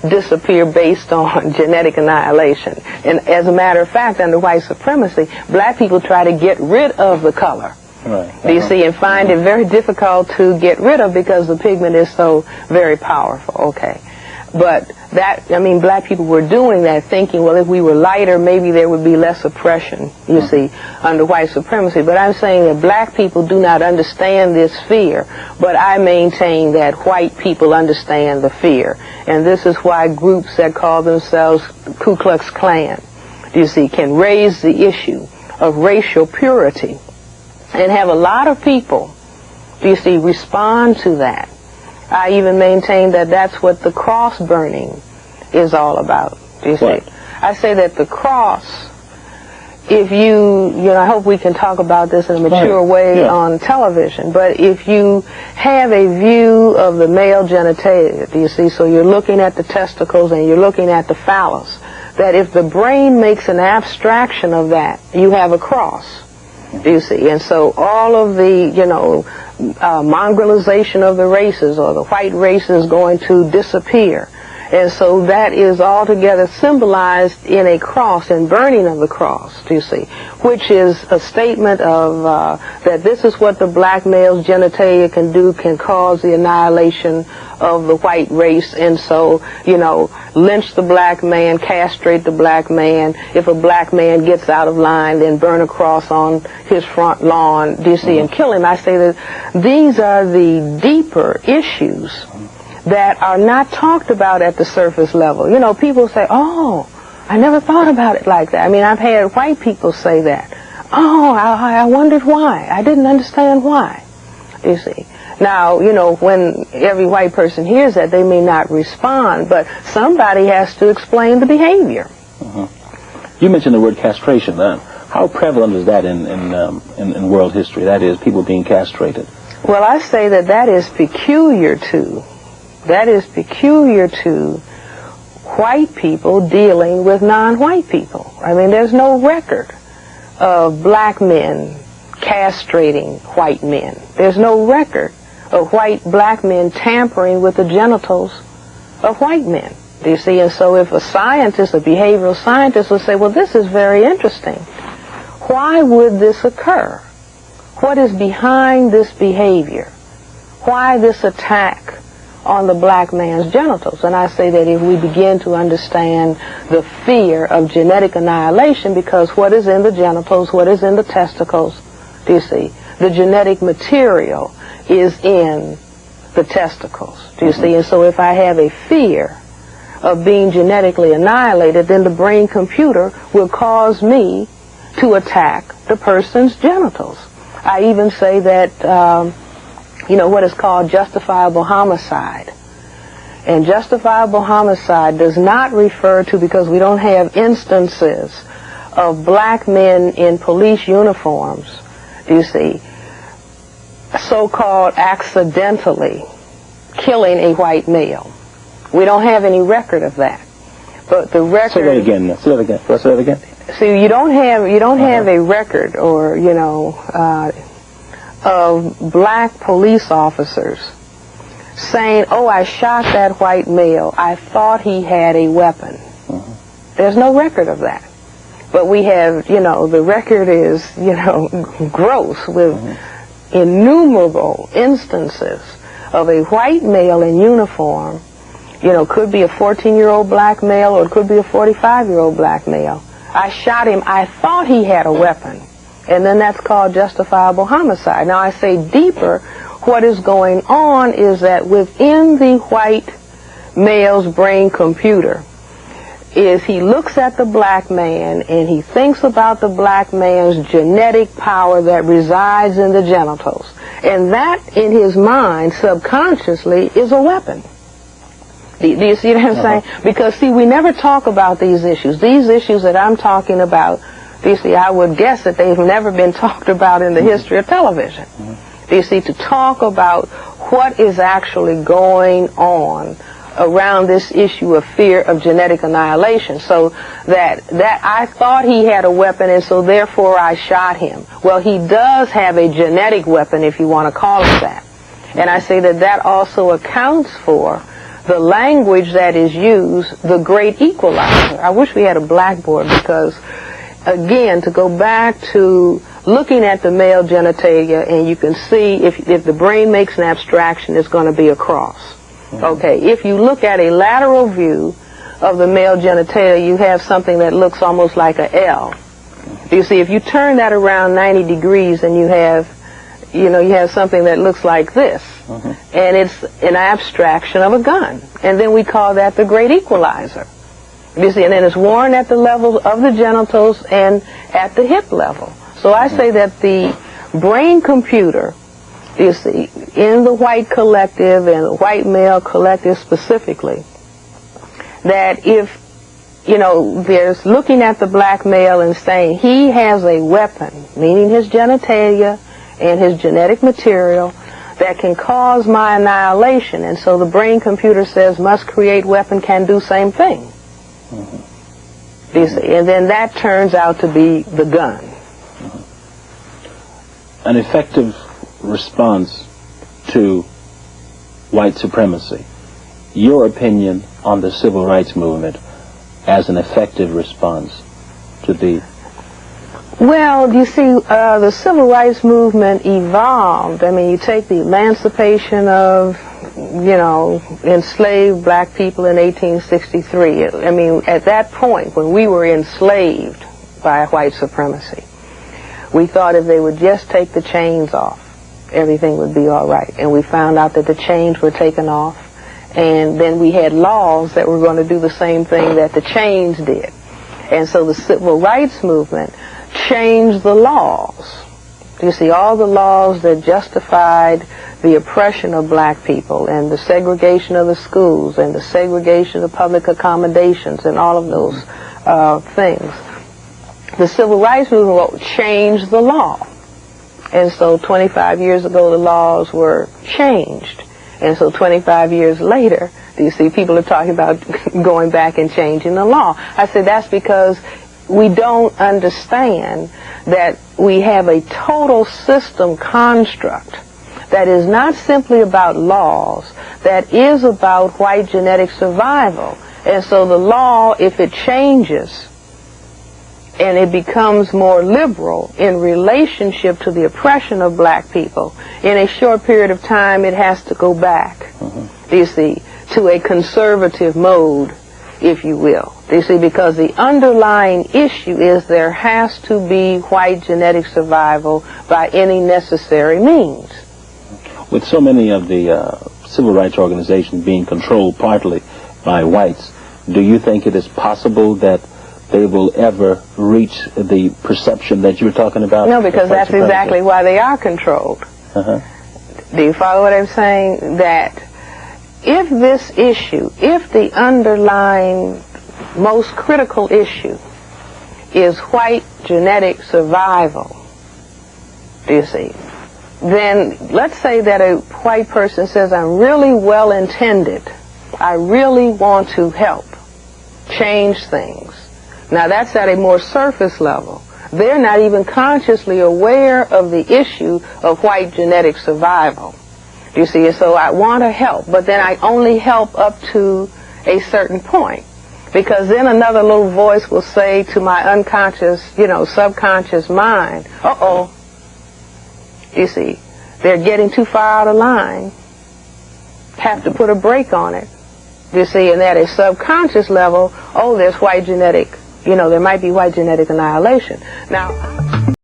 disappear based on genetic annihilation. And as a matter of fact, under white supremacy, black people try to get rid of the color. Right. Do you see? And find it very difficult to get rid of because the pigment is so very powerful. Okay. But that, I mean, black people were doing that thinking, well, if we were lighter, maybe there would be less oppression, you see, under white supremacy. But I'm saying that black people do not understand this fear, but I maintain that white people understand the fear. And this is why groups that call themselves Ku Klux Klan, you see, can raise the issue of racial purity and have a lot of people, you see, respond to that. I even maintain that that's what the cross burning is all about. Do you see? I say that the cross, if you I hope we can talk about this in a mature way on television, but if you have a view of the male genitalia, do you see, so you're looking at the testicles and you're looking at the phallus, that if the brain makes an abstraction of that, you have a cross. Do you see? And so all of the, mongrelization of the races, or the white race, is going to disappear. And so that is altogether symbolized in a cross, in burning of the cross, do you see, which is a statement of that this is what the black male's genitalia can do, can cause the annihilation of the white race. And so, lynch the black man, castrate the black man. If a black man gets out of line, then burn a cross on his front lawn, do you see, and kill him. I say that these are the deeper issues that are not talked about at the surface level. People say, oh, I never thought about it like that. I mean, I've had white people say that. Oh, I wondered why. I didn't understand why, you see. Now, when every white person hears that, they may not respond, but somebody has to explain the behavior. You mentioned the word castration then. How prevalent is that in world history? That is, people being castrated. Well, I say that is peculiar to white people dealing with non-white people. I mean, there's no record of black men castrating white men. There's no record of black men tampering with the genitals of white men. Do you see? And so if a scientist, a behavioral scientist, would say, well, this is very interesting. Why would this occur? What is behind this behavior? Why this attack on the black man's genitals? And I say that if we begin to understand the fear of genetic annihilation, because what is in the genitals, what is in the testicles, do you see? The genetic material is in the testicles, do you see? And so if I have a fear of being genetically annihilated, then the brain computer will cause me to attack the person's genitals. I even say that what is called justifiable homicide. And justifiable homicide does not refer to, because we don't have instances of black men in police uniforms, you see, so-called accidentally killing a white male. We don't have any record of that. But the record... Say that again. Say that again. See, you don't have a record, or, of black police officers saying, oh, I shot that white male. I thought he had a weapon. There's no record of that. But we have, the record is, gross with innumerable instances of a white male in uniform, could be a 14-year-old black male, or it could be a 45-year-old black male. I shot him. I thought he had a weapon. And then that's called justifiable homicide. Now, I say deeper, what is going on is that within the white male's brain computer is he looks at the black man and he thinks about the black man's genetic power that resides in the genitals. And that, in his mind, subconsciously, is a weapon. Do you see what I'm saying? Because, see, we never talk about these issues. These issues that I'm talking about, you see, I would guess that they've never been talked about in the history of television. You see, to talk about what is actually going on around this issue of fear of genetic annihilation. So that I thought he had a weapon, and so therefore I shot him. Well, he does have a genetic weapon, if you want to call it that. And I say that also accounts for the language that is used, the great equalizer. I wish we had a blackboard because, again, to go back to looking at the male genitalia, and you can see if the brain makes an abstraction, it's going to be a cross. Okay, if you look at a lateral view of the male genitalia, you have something that looks almost like a L. You see, if you turn that around 90 degrees, and you have something that looks like this, and it's an abstraction of a gun, and then we call that the great equalizer. You see, and then it's worn at the level of the genitals and at the hip level. So I say that the brain computer, you see, in the white collective and the white male collective specifically, that if, there's looking at the black male and saying he has a weapon, meaning his genitalia and his genetic material, that can cause my annihilation, and so the brain computer says must create weapon, can do same thing. You see, and then that turns out to be the gun. An effective response to white supremacy. Your opinion on the civil rights movement as an effective response to the... Well, you see, the civil rights movement evolved. I mean, you take the emancipation of, enslaved black people in 1863. I mean, at that point, when we were enslaved by white supremacy, we thought if they would just take the chains off, everything would be all right. And we found out that the chains were taken off, and then we had laws that were going to do the same thing that the chains did. And so the civil rights movement changed the laws. You see, all the laws that justified the oppression of black people and the segregation of the schools and the segregation of public accommodations and all of those things. The civil rights movement changed the law. And so 25 years ago, the laws were changed. And so 25 years later, you see, people are talking about going back and changing the law. I said that's because we don't understand that we have a total system construct that is not simply about laws, that is about white genetic survival. And so the law, if it changes and it becomes more liberal in relationship to the oppression of black people, in a short period of time it has to go back, you see, to a conservative mode, if you will. You see, because the underlying issue is there has to be white genetic survival by any necessary means. With so many of the civil rights organizations being controlled partly by whites, do you think it is possible that they will ever reach the perception that you're talking about? No, because that's exactly why they are controlled. Do you follow what I'm saying? That if this issue, if the underlying most critical issue is white genetic survival, do you see, then let's say that a white person says, I'm really well intended, I really want to help change things. Now that's at a more surface level. They're not even consciously aware of the issue of white genetic survival. You see, so I want to help, but then I only help up to a certain point. Because then another little voice will say to my unconscious, subconscious mind, uh-oh, you see, they're getting too far out of line. Have to put a brake on it. You see, and at a subconscious level, oh, there's white genetic, there might be white genetic annihilation. Now,